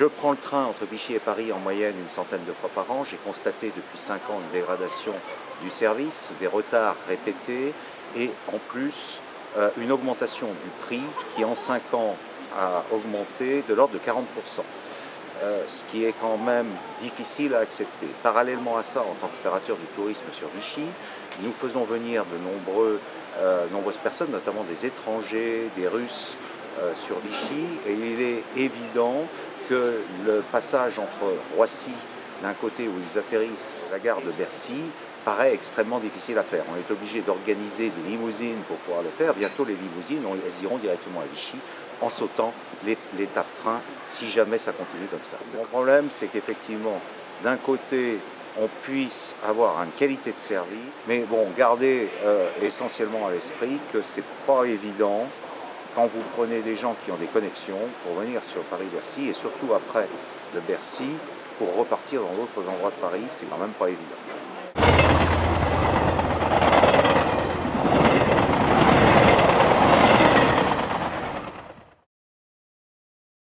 Je prends le train entre Vichy et Paris en moyenne une centaine de fois par an. J'ai constaté depuis 5 ans une dégradation du service, des retards répétés et en plus une augmentation du prix qui en 5 ans a augmenté de l'ordre de 40%. Ce qui est quand même difficile à accepter. Parallèlement à ça, en tant qu'opérateur du tourisme sur Vichy, nous faisons venir de nombreuses personnes, notamment des étrangers, des Russes sur Vichy, et il est évident que le passage entre Roissy, d'un côté où ils atterrissent, et la gare de Bercy, paraît extrêmement difficile à faire. On est obligé d'organiser des limousines pour pouvoir le faire. Bientôt, les limousines, elles iront directement à Vichy en sautant l'étape train si jamais ça continue comme ça. Mon problème, c'est qu'effectivement, d'un côté, on puisse avoir une qualité de service, mais bon, gardez essentiellement à l'esprit que c'est pas évident quand vous prenez des gens qui ont des connexions pour venir sur Paris-Bercy et surtout après de Bercy pour repartir dans d'autres endroits de Paris, c'est quand même pas évident.